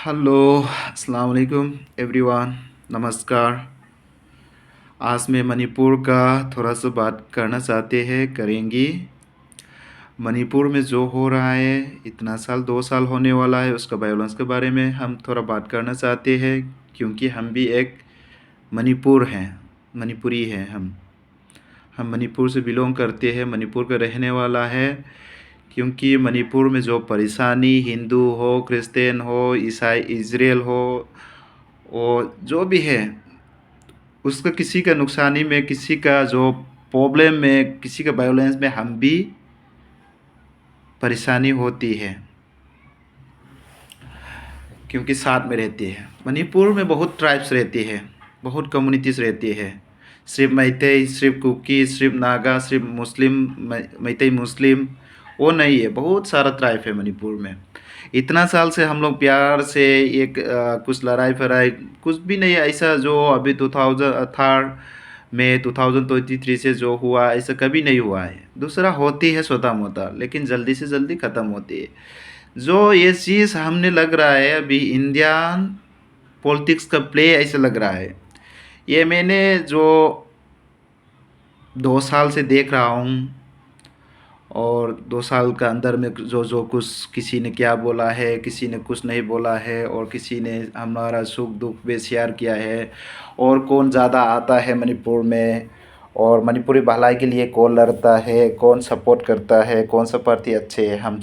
Hello, अस्सलाम वालेकुम everyone. नमस्कार। आज मैं मणिपुर का थोड़ा सा बात करना चाहते हैं, करेंगे। मणिपुर में जो हो रहा है, इतना साल 2 साल होने वाला है, उसका वायलेंस के बारे में हम थोड़ा बात करना चाहते हैं, क्योंकि हम भी एक मणिपुर हैं, मणिपुरी हैं हम मणिपुर से बिलोंग करते हैं, मणिपुर का रहने वाला है। क्योंकि मणिपुर में जो परेशानी, हिंदू हो, क्रिश्चियन हो, ईसाई, इजराइल हो, और जो भी है, उसका किसी का नुकसानी में, किसी का जो प्रॉब्लम में, किसी का वायलेंस में हम भी परेशानी होती है, क्योंकि साथ में रहते हैं। मणिपुर में बहुत ट्राइब्स रहती है, बहुत कम्युनिटीज़ रहती है। सिर्फ मैतई, सिर्फ कुकी, सिर्फ नागा, सिर्फ मुस्लिम, मैतई मुस्लिम वो नहीं है, बहुत सारा ट्राइब है मणिपुर में। इतना साल से हम लोग प्यार से एक कुछ लड़ाई फराई कुछ भी नहीं है ऐसा, जो अभी 2018 में 2023 से जो हुआ ऐसा कभी नहीं हुआ है। दूसरा होती है छोटा मोटा, लेकिन जल्दी से जल्दी ख़त्म होती है। जो ये चीज़ हमने लग रहा है अभी इंडियन पॉलिटिक्स का प्ले ऐसा लग रहा है। ये मैंने जो 2 साल से देख रहा हूँ, और 2 साल का अंदर में जो जो कुछ किसी ने क्या बोला है, किसी ने कुछ नहीं बोला है, और किसी ने हमारा सुख दुख भी शेयर किया है, और कौन ज़्यादा आता है मणिपुर में, और मणिपुरी भलाई के लिए कौन लड़ता है, कौन सपोर्ट करता है, कौन सा पार्टी अच्छे है, हम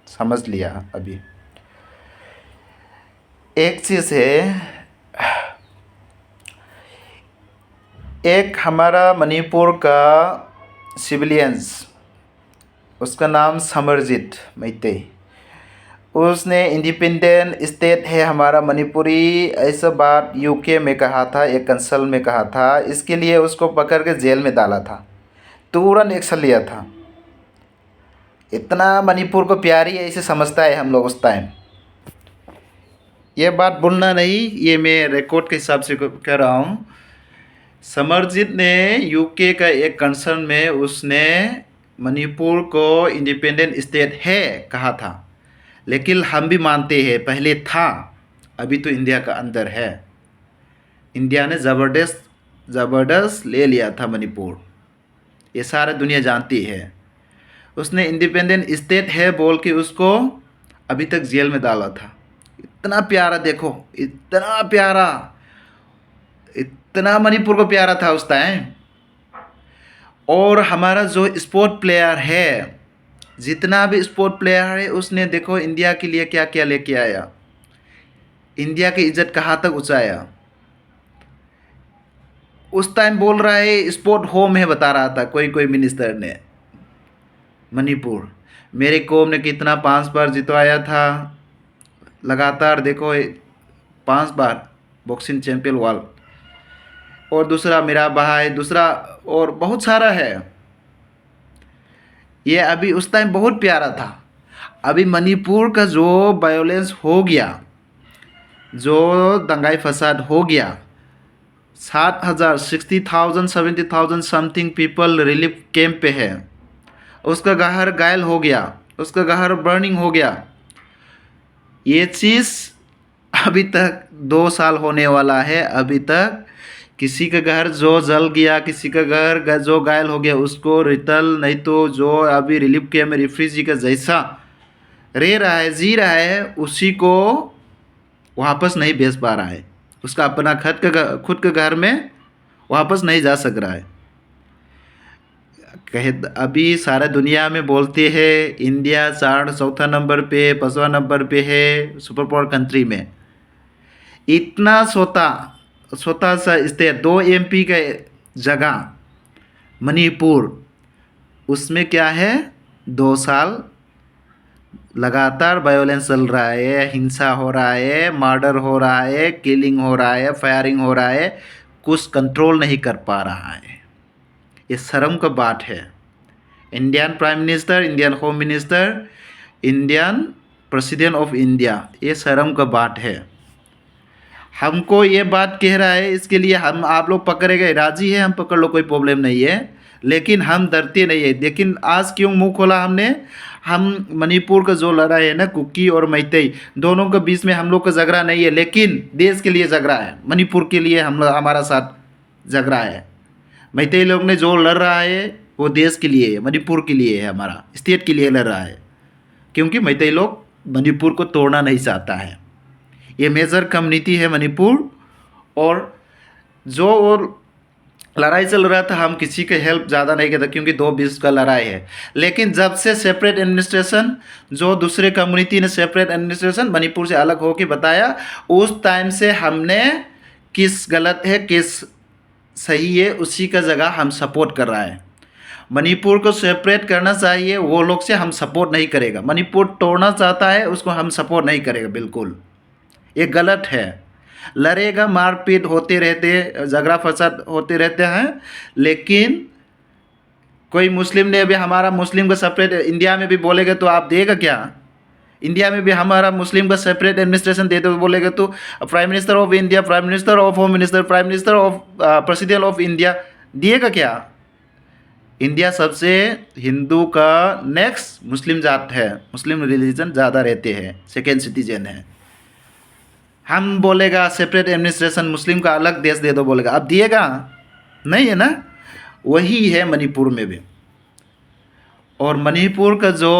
समझ लिया। अभी एक चीज़ है, एक हमारा मणिपुर का सिविलियंस, उसका नाम समरजीत मैते, उसने इंडिपेंडेंट स्टेट है हमारा मणिपुरी, ऐसा बात यूके में कहा था, एक कंसल में कहा था। इसके लिए उसको पकड़ के जेल में डाला था, तुरंत एक्शन लिया था। इतना मणिपुर को प्यारी ऐसे समझता है हम लोग उस टाइम। ये बात बोलना नहीं, ये मैं रिकॉर्ड के हिसाब से कह रहा हूँ। समरजीत ने यूके का एक कंसर्न में उसने मणिपुर को इंडिपेंडेंट स्टेट है कहा था, लेकिन हम भी मानते हैं पहले था, अभी तो इंडिया का अंदर है। इंडिया ने ज़बरदस्त ले लिया था मणिपुर, ये सारा दुनिया जानती है। उसने इंडिपेंडेंट स्टेट है बोल के उसको अभी तक जेल में डाला था। इतना प्यारा, देखो इतना प्यारा, इतना मणिपुर को प्यारा था उस टाइम। और हमारा जो स्पोर्ट प्लेयर है, जितना भी स्पोर्ट प्लेयर है, उसने देखो इंडिया के लिए क्या क्या लेके आया, इंडिया की इज्जत कहाँ तक ऊंचाया। उस टाइम बोल रहा है स्पोर्ट होम है, बता रहा था कोई कोई मिनिस्टर ने। मणिपुर मेरे कौम ने कितना 5 बार जितवाया था लगातार, देखो 5 बार बॉक्सिंग चैंपियन वर्ल्ड। और दूसरा मेरा भाई, दूसरा और बहुत सारा है। ये अभी उस टाइम बहुत प्यारा था। अभी मणिपुर का जो वायोलेंस हो गया, जो दंगाई फसाद हो गया, 7,000, 60,000, 70,000 समथिंग पीपल रिलीफ कैंप पे है। उसका घर घायल हो गया, उसका घर बर्निंग हो गया। ये चीज़ अभी तक 2 साल होने वाला है, अभी तक किसी का घर जो जल गया, किसी का घर जो घायल हो गया, उसको रिटर्न नहीं तो जो अभी रिलीफ कैंप में रिफ्यूजी का जैसा रह रहा है, जी रहा है, उसी को वापस नहीं भेज पा रहा है। उसका अपना खुद के घर में वापस नहीं जा सक रहा है। कहे अभी सारा दुनिया में बोलते हैं इंडिया चौथा नंबर पे, 5वां नंबर पे है सुपर पावर कंट्री में। इतना छोटा सा स्टेट, 2 एमपी का जगह मणिपुर, उसमें क्या है, 2 साल लगातार वायोलेंस चल रहा है, हिंसा हो रहा है, मर्डर हो रहा है, किलिंग हो रहा है, फायरिंग हो रहा है, कुछ कंट्रोल नहीं कर पा रहा है। ये शर्म का बात है। Indian prime minister, Indian home minister, Indian president of India, ये शर्म का बात है। हमको ये बात कह रहा है, इसके लिए हम आप लोग पकड़े गए राजी है, हम पकड़ लो, कोई प्रॉब्लम नहीं है। लेकिन हम डरते नहीं है। लेकिन आज क्यों मुंह खोला हमने? हम मणिपुर का जो लड़ाई है ना, कुकी और मैतेई दोनों के बीच में हम लोग का झगड़ा नहीं है, लेकिन देश के लिए झगड़ा है। मणिपुर के लिए हम लोग, हमारा साथ झगड़ा है। मैतेई लोग ने जो लड़ रहा है वो देश के लिए है, मणिपुर के लिए है, हमारा स्टेट के लिए लड़ रहा है। क्योंकि मैतेई लोग मणिपुर को तोड़ना नहीं चाहता है। ये मेजर कम्युनिटी है मणिपुर। और जो और लड़ाई चल रहा था, हम किसी के हेल्प ज़्यादा नहीं करते क्योंकि 2-20 का लड़ाई है। लेकिन जब से सेपरेट एडमिनिस्ट्रेशन, जो दूसरे कम्युनिटी ने सेपरेट एडमिनिस्ट्रेशन मणिपुर से अलग होकर बताया, उस टाइम से हमने किस गलत है किस सही है उसी का जगह हम सपोर्ट कर रहा है। मणिपुर को सेपरेट करना चाहिए, वो लोग से हम सपोर्ट नहीं करेगा। मणिपुर तोड़ना चाहता है, उसको हम सपोर्ट नहीं करेगा, बिल्कुल ये गलत है। लड़ेगा, मारपीट होते रहते, झगड़ा फसाद होते रहते हैं। लेकिन कोई मुस्लिम ने भी हमारा मुस्लिम का सेपरेट इंडिया में भी बोलेगा तो आप देगा क्या? इंडिया में भी हमारा मुस्लिम का सेपरेट एडमिनिस्ट्रेशन दे दो बोलेगा तो prime minister of India, prime minister of home minister, prime minister of president of India दिएगा क्या? इंडिया सबसे हिंदू का नेक्स्ट मुस्लिम जात है, मुस्लिम रिलीजन ज़्यादा रहते हैं, सेकेंड सिटीजन है। हम बोलेगा सेपरेट एडमिनिस्ट्रेशन मुस्लिम का अलग देश दे दो बोलेगा, अब दिएगा नहीं है ना? वही है मणिपुर में भी। और मणिपुर का जो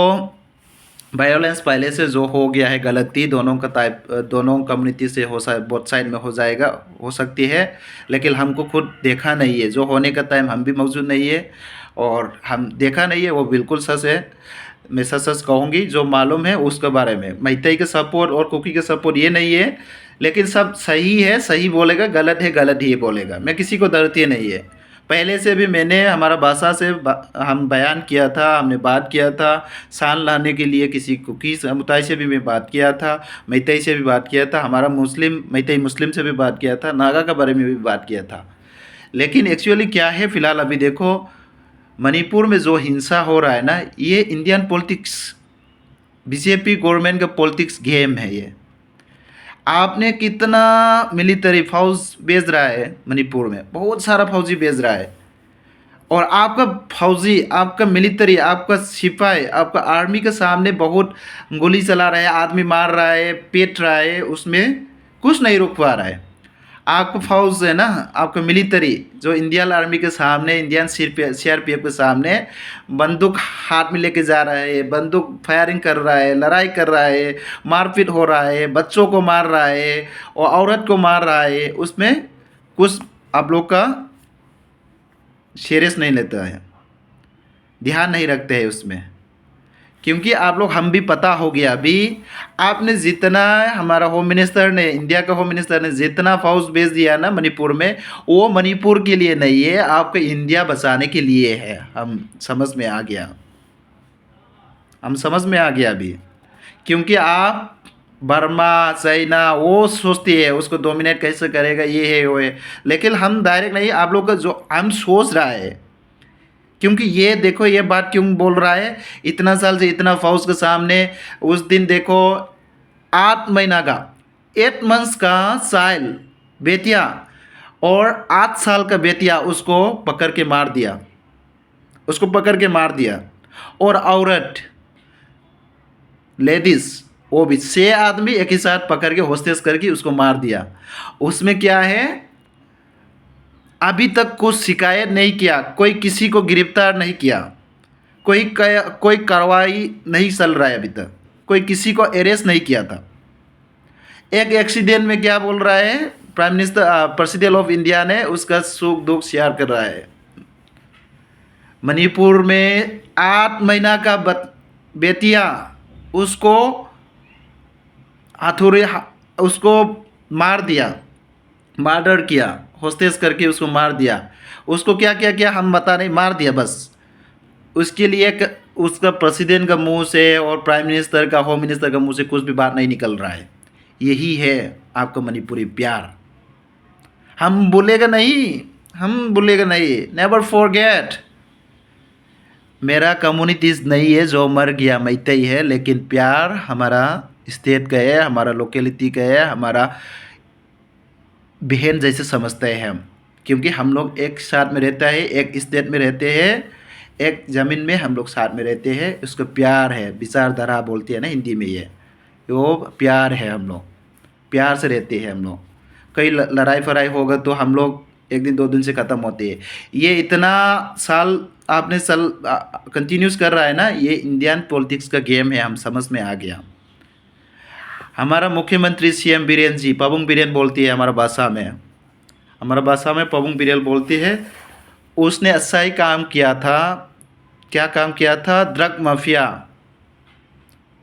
वायलेंस पहले से जो हो गया है, गलती दोनों का टाइप, दोनों कम्युनिटी से बोथ साइड में हो जाएगा, हो सकती है। लेकिन हमको खुद देखा नहीं है, जो होने का टाइम हम भी मौजूद नहीं है और हम देखा नहीं है, वो बिल्कुल सच है। मैं सच कहूँगी, जो मालूम है उसके बारे में। मैतेई का सपोर्ट और कुकी का सपोर्ट ये नहीं है, लेकिन सब सही है सही बोलेगा, गलत है गलत ही बोलेगा। मैं किसी को डरती नहीं है। पहले से भी मैंने हमारा भाषा से हम बयान किया था, हमने बात किया था। शान लाने के लिए किसी कुकी समुदाय से भी मैं बात किया था, मैतेई से भी बात किया था, हमारा मुस्लिम मैतेई मुस्लिम से भी बात किया था, नागा के बारे में भी बात किया था। लेकिन एक्चुअली क्या है, फ़िलहाल अभी देखो मणिपुर में जो हिंसा हो रहा है ना, ये इंडियन पॉलिटिक्स, बीजेपी गवर्नमेंट का पॉलिटिक्स गेम है ये। आपने कितना मिलिट्री फौज भेज रहा है मणिपुर में, बहुत सारा फौजी भेज रहा है। और आपका फौजी, आपका मिलिट्री, आपका सिपाही, आपका आर्मी के सामने बहुत गोली चला रहा है, आदमी मार रहा है, पीट रहा है, उसमें कुछ नहीं रोक पा रहा है। आपका फौज है ना, आपका मिलिट्री जो इंडियन आर्मी के सामने, इंडियन CRPF के सामने बंदूक हाथ में लेके जा रहा है, बंदूक फायरिंग कर रहा है, लड़ाई कर रहा है, मारपीट हो रहा है, बच्चों को मार रहा है और औरत को मार रहा है। उसमें कुछ आप लोग का सीरियस नहीं लेता है, ध्यान नहीं रखते हैं उसमें। क्योंकि आप लोग, हम भी पता हो गया अभी, आपने जितना, हमारा होम मिनिस्टर ने, इंडिया का होम मिनिस्टर ने जितना फौज भेज दिया ना मणिपुर में, वो मणिपुर के लिए नहीं है, आपका इंडिया बचाने के लिए है। हम समझ में आ गया, हम समझ में आ गया अभी। क्योंकि आप बर्मा, चाइना वो सोचती है उसको डोमिनेट कैसे करेगा, ये है वो है। लेकिन हम डायरेक्ट नहीं, आप लोग का जो हम सोच रहा है। क्योंकि ये देखो, ये बात क्यों बोल रहा है, इतना साल से इतना फौज के सामने, उस दिन देखो 8 महीना का, 8 मंथ्स का चाइल्ड बेटिया और 8 साल का बेटिया उसको पकड़ के मार दिया, उसको पकड़ के मार दिया। और औरत, लेडीज, वो भी 6 आदमी एक ही साथ पकड़ के होस्टेस करके उसको मार दिया। उसमें क्या है, अभी तक कुछ शिकायत नहीं किया, कोई किसी को गिरफ्तार नहीं किया, कोई कार्रवाई नहीं चल रहा है अभी तक, कोई किसी को अरेस्ट नहीं किया था। एक एक्सीडेंट में क्या बोल रहा है, prime minister, president of India ने उसका सुख दुख शेयर कर रहा है। मणिपुर में 8 महीना का बेटिया, उसको हथौड़े, उसको मार दिया, मर्डर किया, होस्टेस करके उसको मार दिया। उसको क्या क्या क्या हम बता नहीं, मार दिया बस। उसके लिए उसका प्रेसिडेंट का मुंह से और प्राइम मिनिस्टर का, होम मिनिस्टर का मुंह से कुछ भी बात नहीं निकल रहा है। यही है आपका मणिपुरी प्यार। हम भूलेगा नहीं, हम भूलेगा नहीं, नेवर फॉरगेट। मेरा कम्युनिटीज़ नहीं है जो मर गया, मैतेई है, लेकिन प्यार हमारा स्टेट का है, हमारा लोकेलिटी का है, हमारा बहन जैसे समझते हैं हम। क्योंकि हम लोग एक साथ में रहता है, एक स्टेट में रहते हैं, एक ज़मीन में हम लोग साथ में रहते हैं। उसको प्यार है, विचारधारा बोलते हैं ना हिंदी में, ये वो प्यार है। हम लोग प्यार से रहते हैं। हम लोग कई लड़ाई फराई होगा तो हम लोग एक दिन 2 दिन से ख़त्म होते हैं। ये इतना साल आपने कंटिन्यूस कर रहा है ना, ये इंडियन पॉलिटिक्स का गेम है, हम समझ में आ गया। हमारा मुख्यमंत्री CM बीरेन जी, पबुंग बीरेन बोलती है हमारा भाषा में, पबुंग बीरेन बोलती है। उसने अच्छा ही काम किया था। क्या काम किया था? Drug mafia,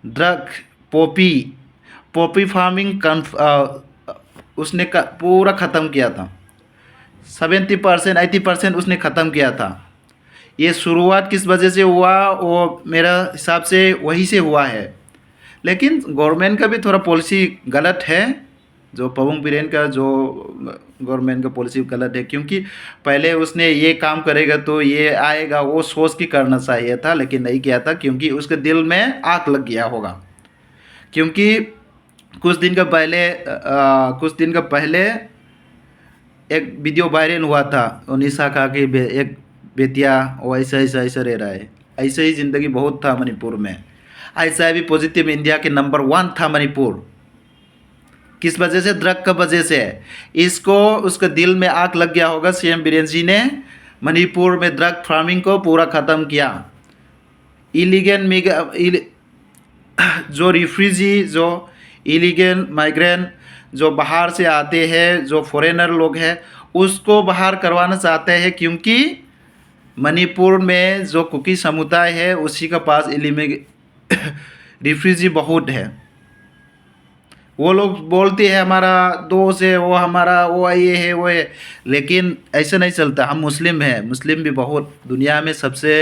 drug Poppy farming उसने पूरा ख़त्म किया था। 70% 80% उसने ख़त्म किया था। ये शुरुआत किस वजह से हुआ? वो मेरा हिसाब से वही से हुआ है। लेकिन गवर्नमेंट का भी थोड़ा पॉलिसी गलत है, जो पबुंग बीरेन का जो गवर्नमेंट का पॉलिसी गलत है। क्योंकि पहले उसने ये काम करेगा तो ये आएगा, वो सोच के करना चाहिए था, लेकिन नहीं किया था क्योंकि उसके दिल में आग लग गया होगा। क्योंकि कुछ दिन का पहले एक वीडियो वायरल हुआ था, निशा खा की एक बेटिया वो ऐसा रह रहा है। ऐसे ही ज़िंदगी बहुत था मणिपुर में। HIV पॉजिटिव इंडिया के नंबर 1 था मणिपुर। किस वजह से? ड्रग का वजह से। इसको उसके दिल में आग लग गया होगा। CM बीरेन जी ने मणिपुर में ड्रग फार्मिंग को पूरा ख़त्म किया। जो रिफ्यूजी, जो इलीगल माइग्रेंट जो बाहर से आते हैं, जो फॉरेनर लोग हैं, उसको बाहर करवाना चाहते हैं। क्योंकि मणिपुर में जो कुकी समुदाय है उसी का पास रिफ्यूजी बहुत है। वो लोग बोलते हैं हमारा दोस्त है, वो हमारा वो ये है वो है, लेकिन ऐसा नहीं चलता। हम मुस्लिम हैं, मुस्लिम भी बहुत दुनिया में सबसे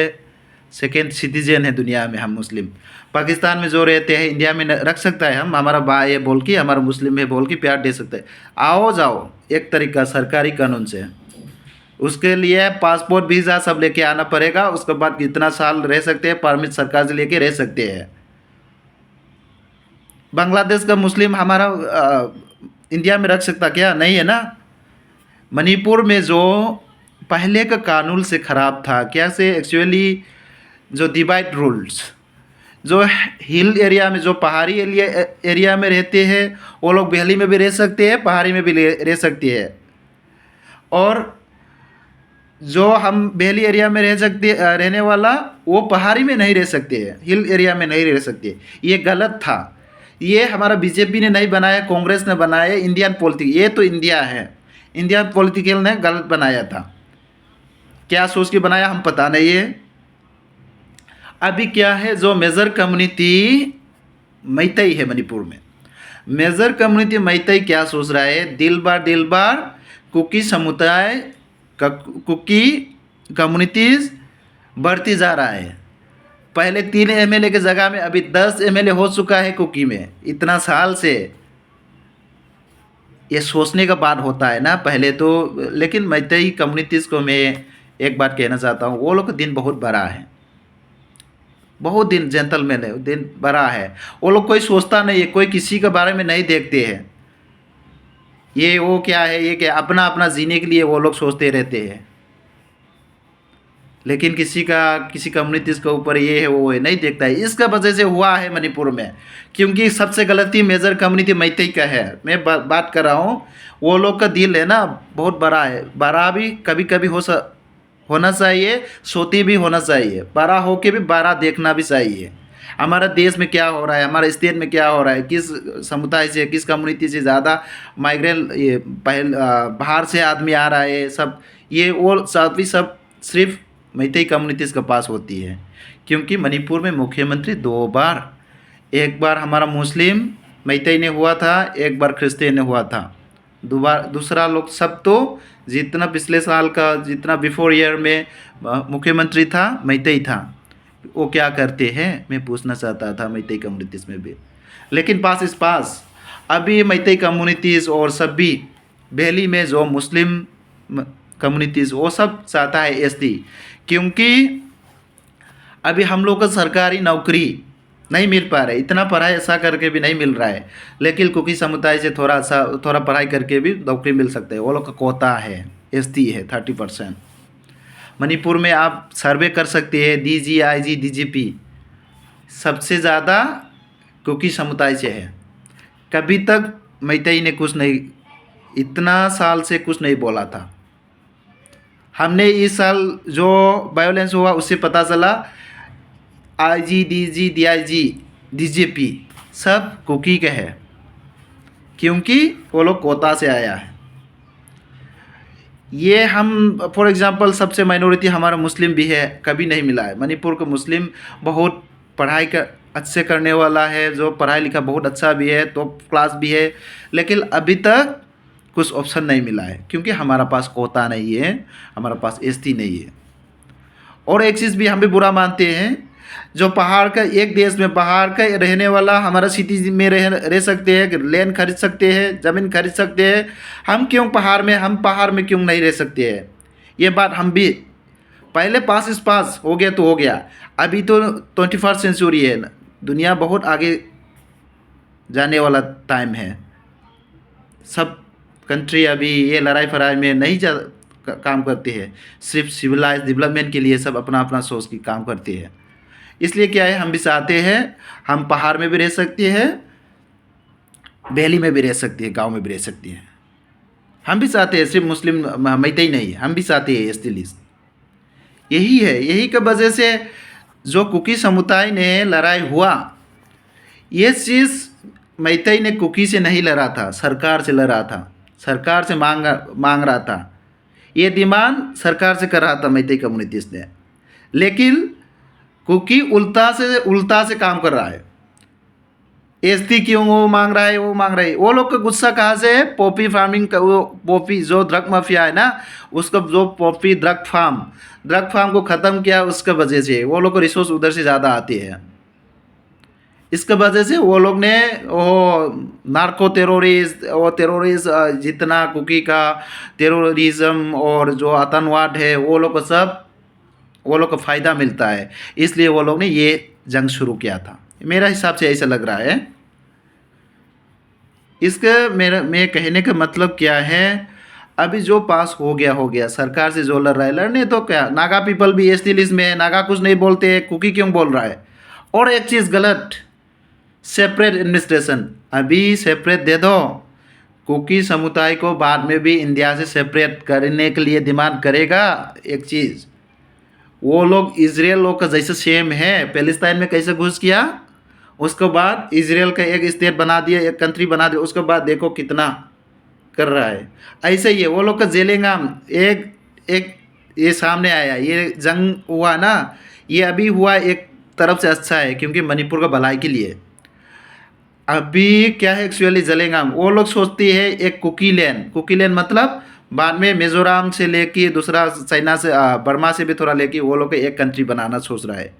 सेकेंड सिटीजन है दुनिया में हम मुस्लिम। पाकिस्तान में जो रहते हैं, इंडिया में रख सकता है, हम हमारा भाई है बोल के, हमारा मुस्लिम है बोल के प्यार दे सकते हैं। आओ जाओ एक तरीका सरकारी कानून से। उसके लिए पासपोर्ट वीज़ा सब लेके आना पड़ेगा। उसके बाद कितना साल रह सकते हैं, परमिट सरकार से लेके रह सकते हैं। बांग्लादेश का मुस्लिम हमारा इंडिया में रख सकता क्या? नहीं है ना। मणिपुर में जो पहले का कानून से ख़राब था, क्या से एक्चुअली जो डिवाइड रूल्स, जो हिल एरिया में, जो पहाड़ी एरिया में रहते हैं, वो लोग वैली में भी रह सकते हैं, पहाड़ी में भी रह सकते हैं। और जो हम वैली एरिया में रहने वाला, वो पहाड़ी में नहीं रह सकते हैं, हिल एरिया में नहीं रह सकते। ये गलत था। ये हमारा बीजेपी ने नहीं बनाया, कांग्रेस ने बनाया। इंडियन पॉलिटिक्स, ये तो इंडिया है, इंडियन पॉलिटिकल ने गलत बनाया था। क्या सोच के बनाया हम पता नहीं है। अभी क्या है, जो मेजर कम्युनिटी मैतई है मणिपुर में, मेजर कम्युनिटी मैतई क्या सोच रहा है? दिल बार कुकी समुदाय का, कुकी कम्युनिटीज़ बढ़ती जा रहा है। पहले 3 MLA के जगह में अभी 10 MLA हो चुका है कुकी में। इतना साल से ये सोचने का बात होता है ना पहले तो। लेकिन मैतई कम्युनिटीज़ को मैं एक बात कहना चाहता हूँ, वो लोग का दिन बहुत बड़ा है, बहुत दिन जेंटलमैन है, दिन बड़ा है। वो लोग कोई सोचता नहीं है, कोई किसी के बारे में नहीं देखते हैं। ये वो क्या है, ये क्या, अपना अपना जीने के लिए वो लोग सोचते रहते हैं। लेकिन किसी कम्युनिटीज़ के ऊपर ये है वो है नहीं देखता है। इसका वजह से हुआ है मणिपुर में, क्योंकि सबसे गलती मेजर कम्युनिटी मैतई का है। मैं बात कर रहा हूँ, वो लोग का दिल है ना बहुत बड़ा है। बड़ा भी कभी कभी होना चाहिए, सोती भी होना चाहिए, बड़ा हो के भी बड़ा देखना भी चाहिए। हमारा देश में क्या हो रहा है, हमारे स्टेट में क्या हो रहा है, किस समुदाय से, किस कम्युनिटी से ज़्यादा माइग्रेंट ये बाहर से आदमी आ रहा है, सब ये वो सब सिर्फ मैतई कम्युनिटीज़ के पास होती है। क्योंकि मणिपुर में मुख्यमंत्री 2 बार, एक बार हमारा मुस्लिम मैतई ने हुआ था, एक बार क्रिश्चियन ने हुआ था। दूसरा लोग सब तो जितना पिछले साल का जितना बिफोर ईयर में मुख्यमंत्री था मैतई था। वो क्या करते हैं मैं पूछना चाहता था मैतई कम्युनिटीज़ में भी। लेकिन पास अभी मैतई कम्युनिटीज़ और सब भी वैली में जो मुस्लिम कम्युनिटीज़ वो सब चाहता है SD। क्योंकि अभी हम लोग को सरकारी नौकरी नहीं मिल पा रहा है, इतना पढ़ाई ऐसा करके भी नहीं मिल रहा है। लेकिन कुकी समुदाय से थोड़ा पढ़ाई करके भी नौकरी मिल सकता है, वो लोग का कोता है। एसटी है 30%। मणिपुर में आप सर्वे कर सकते हैं, DG, IG, DGP सबसे ज़्यादा कुकी समुदाय से है। कभी तक मैतेई ने कुछ नहीं, इतना साल से कुछ नहीं बोला था। हमने इस साल जो वायोलेंस हुआ उससे पता चला IG, DG, DIG, DGP सब कुकी के है, क्योंकि वो लोग कोटा से आया है। ये हम फॉर एग्जांपल सबसे माइनॉरिटी हमारा मुस्लिम भी है, कभी नहीं मिला है। मणिपुर का मुस्लिम बहुत पढ़ाई का अच्छे करने वाला है, जो पढ़ाई लिखा बहुत अच्छा भी है, टॉप क्लास भी है, लेकिन अभी तक कुछ ऑप्शन नहीं मिला है, क्योंकि हमारा पास कोटा नहीं है, हमारा पास एसटी नहीं है। और एक चीज़ भी हम भी बुरा मानते हैं, जो पहाड़ का एक देश में पहाड़ का रहने वाला हमारा सिटी में रह सकते हैं, लैंड खरीद सकते हैं, ज़मीन खरीद सकते हैं, हम पहाड़ में क्यों नहीं रह सकते हैं? ये बात हम भी पहले पास इस पास हो गया तो हो गया। अभी तो 21st सेंचुरी है, दुनिया बहुत आगे जाने वाला टाइम है। सब कंट्री अभी ये लड़ाई फड़ाई में नहीं काम करते हैं, सिर्फ सिविलाइज डेवलपमेंट के लिए सब अपना अपना सोच की काम करते हैं। इसलिए क्या है, हम भी चाहते हैं हम पहाड़ में भी रह सकते हैं, वैली में भी रह सकते हैं, गांव में भी रह सकते हैं। हम भी चाहते हैं, सिर्फ मुस्लिम मैतेई नहीं, हम भी चाहते हैं एसटी लिस्ट। यही है, यही की वजह से जो कुकी समुदाय ने लड़ाई हुआ, ये चीज़ मैतेई ने कुकी से नहीं लड़ा था, सरकार से लड़ा था, सरकार से मांग रहा था। ये डिमांड सरकार से कर रहा था मैतेई कम्युनिटीज़ ने, लेकिन कुकी उल्टा से काम कर रहा है। एसटी क्यों वो मांग रहा है, वो लोग का गुस्सा कहाँ से है? पॉपी फार्मिंग का, वो पॉपी जो ड्रग माफिया है ना, उसका जो पॉपी ड्रग फार्म को ख़त्म किया, उसके वजह से वो लोग को रिसोर्स उधर से ज़्यादा आती है। इसके वजह से वो लोग ने वो नार्को टेरोरिस्ट जितना कुकी का टेरोरिज्म और जो आतंकवाद है, वो लोग को फ़ायदा मिलता है, इसलिए वो लोग ने ये जंग शुरू किया था। मेरा हिसाब से ऐसा लग रहा है। मैं कहने का मतलब क्या है, अभी जो पास हो गया, सरकार से जो लड़ रहा है, लड़ने तो क्या, नागा पीपल भी एसटी लिस्ट में है, नागा कुछ नहीं बोलते हैं, कुकी क्यों बोल रहा है? और एक चीज़ गलत, सेपरेट एडमिनिस्ट्रेशन अभी सेपरेट दे दो। कुकी समुदाय को बाद में भी इंडिया से सेपरेट करने के लिए डिमांड करेगा। एक चीज़, वो लोग इजराइल लोग का जैसे सेम है, पैलेस्टाइन में कैसे घुस किया, उसके बाद इजराइल का एक स्टेट बना दिया, एक कंट्री बना दिया, उसके बाद देखो कितना कर रहा है। ऐसे ही है वो लोग का जेलेंगाम, एक ये सामने आया, ये जंग हुआ ना, ये अभी हुआ एक तरफ से अच्छा है, क्योंकि मणिपुर का भलाई के लिए। अभी क्या है एक्चुअली जेलेंगाम, वो लोग सोचते हैं एक कुकी लैंड मतलब बाद में मिजोरम से लेके दूसरा चाइना से बर्मा से भी थोड़ा लेके वो लोग एक कंट्री बनाना सोच रहा है।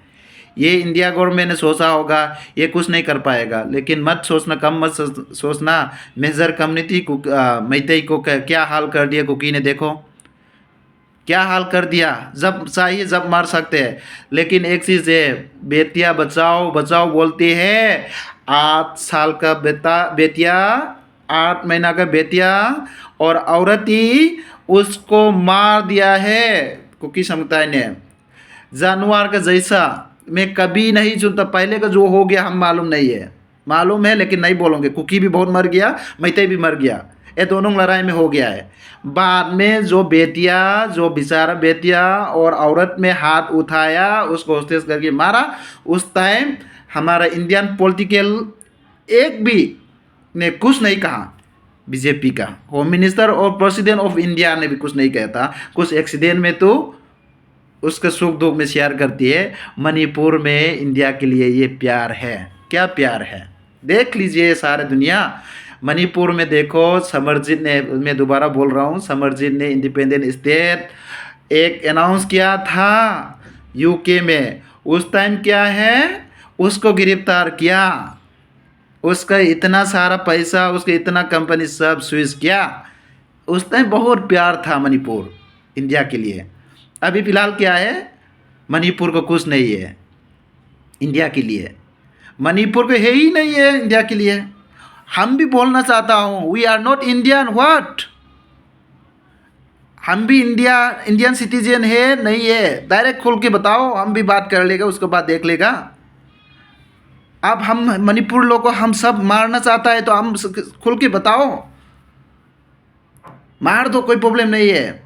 ये इंडिया गवर्नमेंट ने सोचा होगा, ये कुछ नहीं कर पाएगा, लेकिन कम मत सोचना। मेजर कम्युनिटी मैतेई को क्या हाल कर दिया कुकी ने, देखो क्या हाल कर दिया। जब चाहिए जब मार सकते हैं, लेकिन एक चीज़ है, बेटिया बचाओ बोलते हैं, 8 साल का बेटिया 8 महीना का बेटिया और औरत ही उसको मार दिया है कुकी समुदाय ने। जानवर का जैसा मैं कभी नहीं सुनता, पहले का जो हो गया हम मालूम नहीं है, मालूम है लेकिन नहीं बोलोगे। कुकी भी बहुत मर गया, मैतेई भी मर गया, ये दोनों लड़ाई में हो गया है। बाद में जो बेचारा बेटिया और औरत में हाथ उठाया, उसको होस्टेज करके मारा, उस टाइम हमारा इंडियन पॉलिटिकल एक भी ने कुछ नहीं कहा। बीजेपी का होम मिनिस्टर और प्रेसिडेंट ऑफ इंडिया ने भी कुछ नहीं कहता। कुछ एक्सीडेंट में तो उसका सुख दुख में शेयर करती है। मणिपुर में इंडिया के लिए ये प्यार है, क्या प्यार है, देख लीजिए सारे दुनिया। मणिपुर में देखो, समरजीत ने, मैं दोबारा बोल रहा हूँ, समरजीत ने इंडिपेंडेंट स्टेट एक अनाउंस किया था यूके में। उस टाइम क्या है, उसको गिरफ्तार किया, उसका इतना सारा पैसा, उसके इतना कंपनी सब स्विच किया। उस टाइम बहुत प्यार था मणिपुर इंडिया के लिए। अभी फ़िलहाल क्या है, मणिपुर को कुछ नहीं है इंडिया के लिए, मणिपुर को है ही नहीं है इंडिया के लिए। हम भी बोलना चाहता हूँ, we are not Indian what. हम भी इंडियन सिटीजन है नहीं है, डायरेक्ट खुल के बताओ, हम भी बात कर लेगा, उसके बाद देख लेगा। अब हम मणिपुर लोग को हम सब मारना चाहता है तो हम खुल के बताओ, मार दो, कोई प्रॉब्लम नहीं है।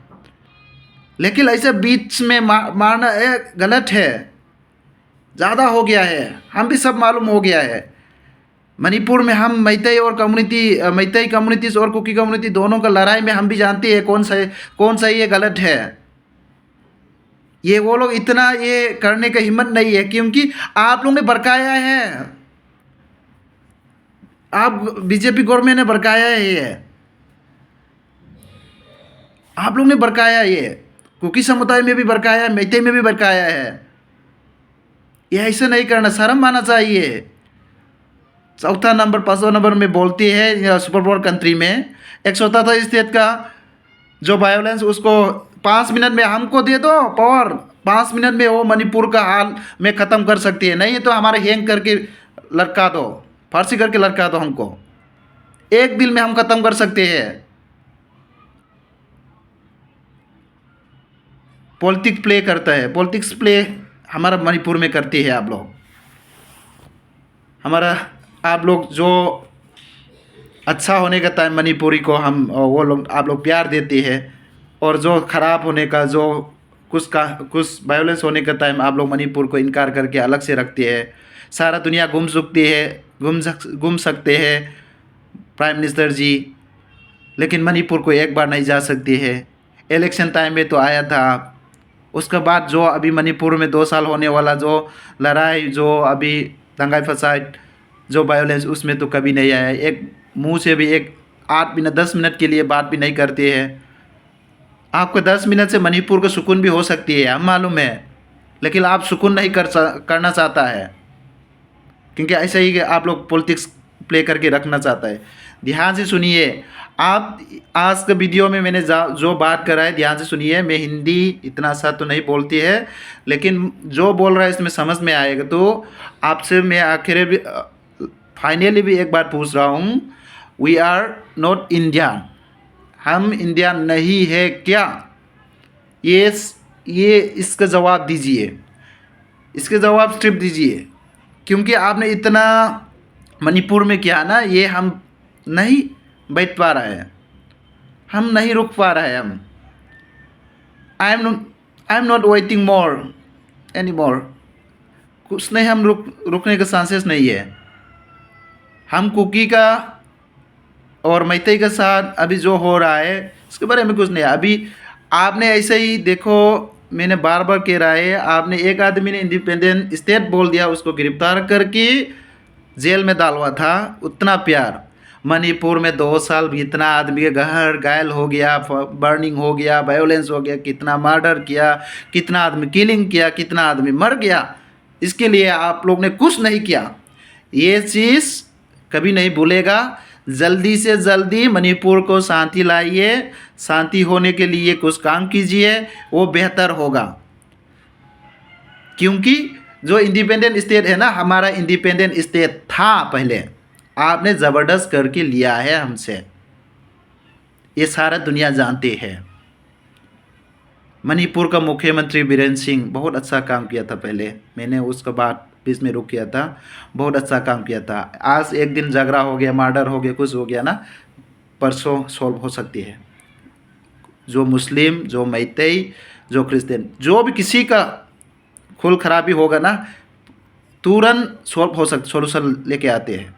लेकिन ऐसे बीच में मारना गलत है, ज़्यादा हो गया है, हम भी सब मालूम हो गया है। मणिपुर में हम मैतई कम्युनिटीज़ और कुकी कम्युनिटी दोनों का लड़ाई में हम भी जानते हैं कौन सही है गलत है। ये वो लोग इतना ये करने का हिम्मत नहीं है, क्योंकि आप लोगों ने भड़काया है, आप बीजेपी गवर्नमेंट ने भड़काया है, ये आप लोग ने भड़काया, ये कुकी समुदाय में भी भड़काया है, मैतई में भी भड़काया है। ये ऐसे नहीं करना, शर्म आना चाहिए। चौथा नंबर 5वां नंबर में बोलती है सुपर पावर कंट्री में एक स्वतंत्र स्टेट का जो वायोलेंस उसको 5 मिनट में हमको दे दो पावर, 5 मिनट में वो मणिपुर का हाल में ख़त्म कर सकती है। नहीं तो हमारे हैंग करके लटका दो, फांसी करके लटका दो, हमको एक दिन में हम ख़त्म कर सकते हैं। पॉलिटिक्स प्ले करता है, पॉलिटिक्स प्ले हमारा मणिपुर में करती है आप लोग। आप लोग जो अच्छा होने का टाइम मणिपुरी को हम वो लोग आप लोग प्यार देते हैं, और जो ख़राब होने का जो कुछ वायोलेंस होने का टाइम आप लोग मणिपुर को इनकार करके अलग से रखते हैं। सारा दुनिया घूम सकते हैं प्राइम मिनिस्टर जी, लेकिन मणिपुर को एक बार नहीं जा सकती है। इलेक्शन टाइम में तो आया था, उसके बाद जो अभी मणिपुर में 2 साल होने वाला जो लड़ाई, जो अभी दंगाई फसाद, जो वायोलेंस, उसमें तो कभी नहीं आया। एक मुंह से भी एक 8 मिनट 10 मिनट के लिए बात भी नहीं करते हैं। आपको 10 मिनट से मणिपुर को सुकून भी हो सकती है, हम मालूम है, लेकिन आप सुकून नहीं करना चाहता है, क्योंकि ऐसे ही आप लोग पॉलिटिक्स प्ले करके रखना चाहता है। ध्यान से सुनिए, आप आज के वीडियो में मैंने जो बात करा है ध्यान से सुनिए। मैं हिंदी इतना अच्छा तो नहीं बोलती है, लेकिन जो बोल रहा है इसमें समझ में आएगा। तो आपसे मैं आखिर भी फाइनली भी एक बार पूछ रहा हूँ, वी आर नॉट इंडियन, हम इंडियन नहीं है क्या? ये इसका जवाब दीजिए, इसके जवाब सिर्फ दीजिए, क्योंकि आपने इतना मणिपुर में किया ना, ये हम नहीं बैठ पा रहा है, हम नहीं रुक पा रहा है। हम I am not waiting more any more, कुछ नहीं, हम रुकने का चांसेस नहीं है। हम कुकी का और मैतई के साथ अभी जो हो रहा है इसके बारे में कुछ नहीं है। अभी आपने ऐसे ही देखो, मैंने बार बार कह रहा है, आपने एक आदमी ने इंडिपेंडेंट स्टेट बोल दिया, उसको गिरफ्तार करके जेल में डालवा था। उतना प्यार मणिपुर में 2 साल भी इतना आदमी के घर घायल हो गया, बर्निंग हो गया, वायोलेंस हो गया, कितना मर्डर किया, कितना आदमी किलिंग किया, कितना आदमी मर गया, इसके लिए आप लोग ने कुछ नहीं किया। ये चीज़ कभी नहीं भूलेगा। जल्दी से जल्दी मणिपुर को शांति लाइए, शांति होने के लिए कुछ काम कीजिए, वो बेहतर होगा। क्योंकि जो इंडिपेंडेंट स्टेट है ना, हमारा इंडिपेंडेंट स्टेट था पहले, आपने ज़बरदस्त करके लिया है हमसे, ये सारा दुनिया जानते हैं। मणिपुर का मुख्यमंत्री बीरेन्द्र सिंह बहुत अच्छा काम किया था पहले, मैंने उसका बात बीच में रुक किया था, बहुत अच्छा काम किया था। आज एक दिन झगड़ा हो गया, मर्डर हो गया, कुछ हो गया ना, परसों सॉल्व हो सकती है। जो मुस्लिम, जो मैतई, जो क्रिश्चियन, जो भी किसी का खून खराबी होगा ना, तुरंत सॉल्व हो सकता, सोल्यूशन लेके आते हैं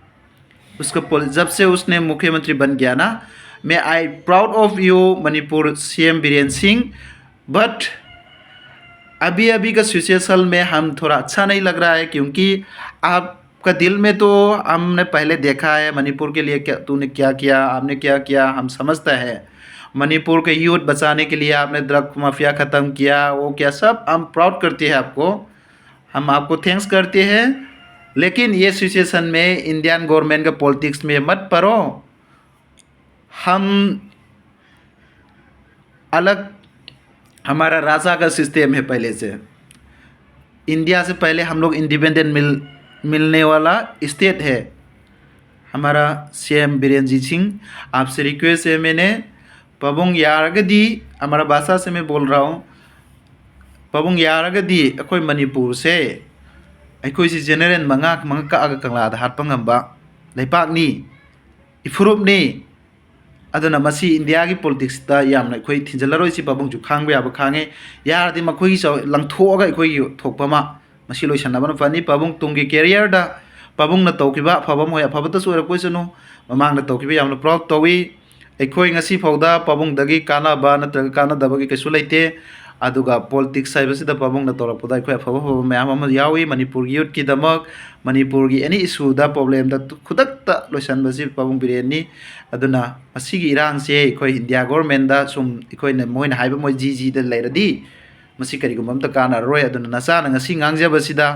उसको। जब से उसने मुख्यमंत्री बन गया ना, मैं I proud of you Manipur CM Birendra Singh. But अभी का सिचुएशन में हम थोड़ा अच्छा नहीं लग रहा है, क्योंकि आपका दिल में तो हमने पहले देखा है मणिपुर के लिए क्या तूने क्या किया, आपने क्या किया, हम समझते हैं। मणिपुर के यूथ बचाने के लिए आपने ड्रग माफिया ख़त्म किया, वो क्या, सब हम प्राउड करते हैं आपको, हम आपको थैंक्स करते हैं। लेकिन ये सिचुएशन में इंडियन गवर्नमेंट का पॉलिटिक्स में मत पड़ो। हम अलग, हमारा राजा का सिस्टम है पहले से, इंडिया से पहले हम लोग इंडिपेंडेंट मिलने वाला स्टेट है हमारा। सीएम बीरेन्द्र सिंह, आपसे रिक्वेस्ट है, मैंने पाबुंग यारगदी हमारा भाषा से मैं बोल रहा हूँ पाबुंग यारगदी अखोई मणिपुर से अखोई से जेनरल मंगा मंगा का कंगलाद हाटपंगंबा लेपाकनी इफुरुपनी अदुना मसी इंडिया की पॉलिटिक्स ता यामना अखोई थिंजलरोई सी पाबुंग जु खांग याब खांगे यारदी मखोई सो लंगथोगा अखोई थोकपमा मसी लोइसनबन फनी पाबुंग तुंगी कैरियर दा पाबुंग न तौकिबा फबम होय फबत सोर कोइसनु ममांग न तौकिबा यामना प्राउड तौवी अखोई ngasi फौदा पाबुंग दगी कानाबा नत्रग कानादबगी कैसु लेते अदुगा पॉलिटिक्स साइबसिदा पाबुंग न तौरपदा अखोई फब फब मैम अम यावी मणिपुर यूथ की दमक मणिपुर की एनी इशू दा प्रॉब्लम दा खुदकता लोइसनबसि पाबुंग बिरेनी अदुना मसिगी इरांग से अखोई इंडिया गवर्नमेंट दा सुम अखोई न मोइन हाइबा मोइ जी दा लेरदी मसी करिगुम अमता काना रोय अदुना नसा न ngasi ngangjabasida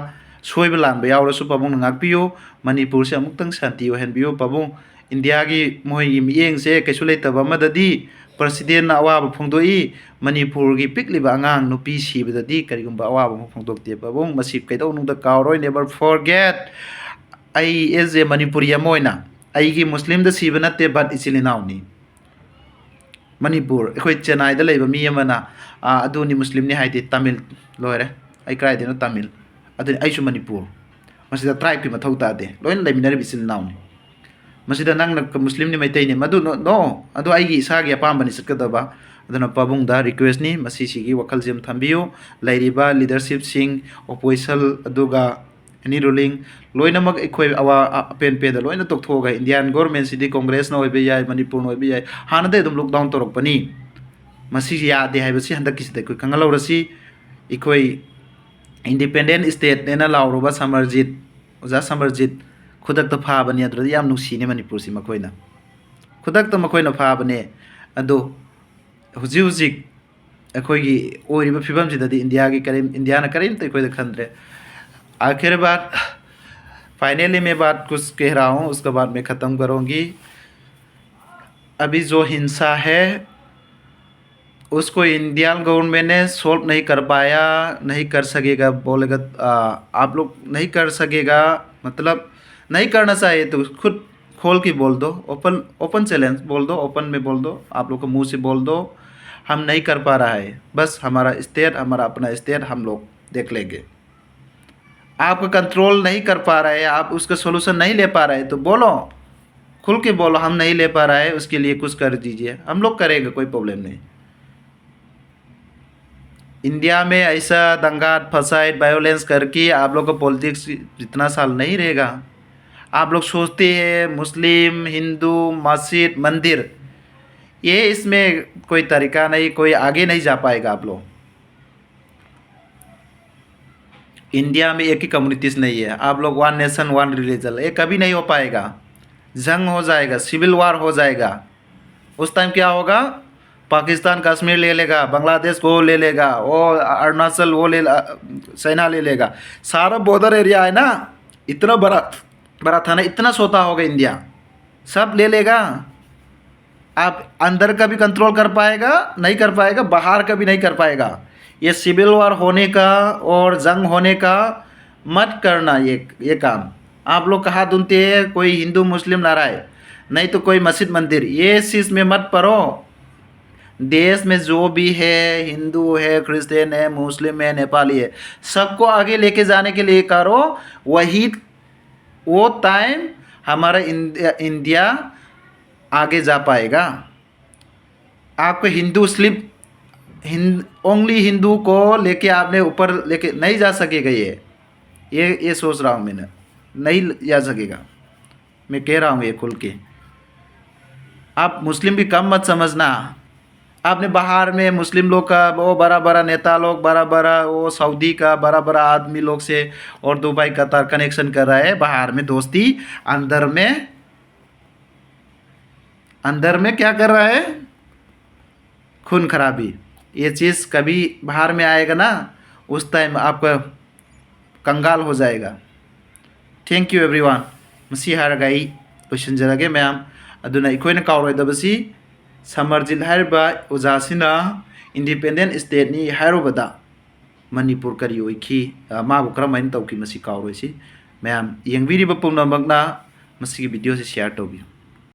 सोइब लानबा यावरसु पाबुंग न ngakpiyo मणिपुर से अमुक्तंग शांति ओहनबियो पाबुंग इंडिया की मोई मियेंग से कैसु लेतबा मददी प्रेसिडेंट अवाब फोंदोई मणिपुर की पिकलिबा अंगांग नुपी सिबददी करिगुम अवाब फोंदोकते पाबुंग मसी कैदौ नुदा कावरोय never forget I as a Manipuri अमोइना आई की मुस्लिम द सिब नते बट इचिलिनाउनी मणिपुर अखोई चेन्नई द लेबा मी अमना अदुनी मुस्लिम ने हाइदे तमिल लोरे आई क्राइदेनो तमिल अदुनी आइसु मणिपुर मसिदा ट्राइब की मथौ तादे लोइन लेमिनर इचिलिनाउनी मसिदा नंग मुस्लिम नि मैतै ने मदु नो अदु आइगी इसागी अपामबनि सकदबा अदुना पाबुंग दा रिक्वेस्ट नि मसी सिगी वखल जेम थंबियो लैरिबा लीडरशिप सिंग ओपोजिशन अदुगा एनी रूलिंग लोइनमक एखोय अवा पेन पे दा लोइना तोकथोगा इंडियन गवर्नमेंट सिदी कांग्रेस न ओइबे याय मणिपुर न ओइबे याय हानदे दम लॉकडाउन तोरकपनी मसी यादे हाइबसी हंदक किसदे कोइ कंगलौरसी एखोय इंडिपेंडेंट स्टेट नेना लाउरुबा समरजीत ओजा समरजीत खुदक तो फाबने अदुदि याम नुसीने मणिपुर से मखोइना खुदक तो मखोइना फाबने अदो हुजि हुजि अखोइगी ओरिबा फिबम सिददि इंडिया की करीम इंडिया ना करीम तो कोई खंद्रे आखिर बात फाइनली मैं बात कुछ कह रहा हूँ उसके बाद मैं ख़त्म करूँगी अभी जो हिंसा है उसको इंडियन गवर्नमेंट ने सॉल्व नहीं कर पाया नहीं कर सकेगा बोलेगा आप लोग नहीं कर सकेगा मतलब नहीं करना चाहिए तो खुद खोल के बोल दो ओपन चैलेंज बोल दो ओपन में बोल दो आप लोग को मुंह से बोल दो हम नहीं कर पा रहा है बस हमारा स्टेट हमारा अपना स्टेट हम लोग देख लेंगे आपका कंट्रोल नहीं कर पा रहे हैं आप उसका सोल्यूशन नहीं ले पा रहे तो बोलो खुल के बोलो हम नहीं ले पा रहा है उसके लिए कुछ कर दीजिए हम लोग करेंगे कोई प्रॉब्लम नहीं इंडिया में ऐसा दंगा फसाइड वायोलेंस करके आप लोग का पॉलिटिक्स इतना साल नहीं रहेगा आप लोग सोचते हैं मुस्लिम हिंदू मस्जिद मंदिर ये इसमें कोई तरीका नहीं कोई आगे नहीं जा पाएगा आप लोग इंडिया में एक ही कम्युनिटीज़ नहीं है आप लोग वन नेशन वन रिलीजन ये कभी नहीं हो पाएगा जंग हो जाएगा सिविल वार हो जाएगा उस टाइम क्या होगा पाकिस्तान कश्मीर ले लेगा बांग्लादेश को ले लेगा और अरुणाचल वो चाइना ले लेगा सारा बॉर्डर एरिया है ना इतना बड़ा था ना इतना सोता होगा इंडिया सब ले लेगा आप अंदर का भी कंट्रोल कर पाएगा नहीं कर पाएगा बाहर का भी नहीं कर पाएगा ये सिविल वार होने का और जंग होने का मत करना ये काम आप लोग कहा ढूंढते हैं कोई हिंदू मुस्लिम लड़ाई नहीं तो कोई मस्जिद मंदिर ये चीज़ में मत पढ़ो देश में जो भी है हिंदू है क्रिश्चियन है मुस्लिम है नेपाली है सबको आगे लेके जाने के लिए करो वही वो टाइम हमारा इंडिया आगे जा पाएगा आपको हिंदू स्लिप ओनली हिंदू को लेके आपने ऊपर लेके नहीं जा सकेगा ये सोच रहा हूँ मैंने नहीं जा सकेगा मैं कह रहा हूँ ये खुल के आप मुस्लिम भी कम मत समझना आपने बाहर में मुस्लिम लोग का वो बड़ा बड़ा नेता लोग बड़ा बड़ा वो सऊदी का बड़ा बड़ा आदमी लोग से और दुबई कतार कनेक्शन कर रहा है बाहर में दोस्ती अंदर में क्या कर रहा है खून खराबी ये चीज़ कभी बाहर में आएगा ना उस टाइम आपका कंगाल हो जाएगा थैंक यू एवरीवन मसी हारगाई क्वेश्चन जरगे मैम अदुना इकोइन कावरोइदबसी समरजित हाइबा ओजासिना इंडिपेंडेंट स्टेट नि हाइरोबदा मणिपुर करी ओइखी माबु करमाइन तौकी मसी कावरोइसी मैम यंगबिरिबा पुनमगना मसी वीडियो से शेयर तौबी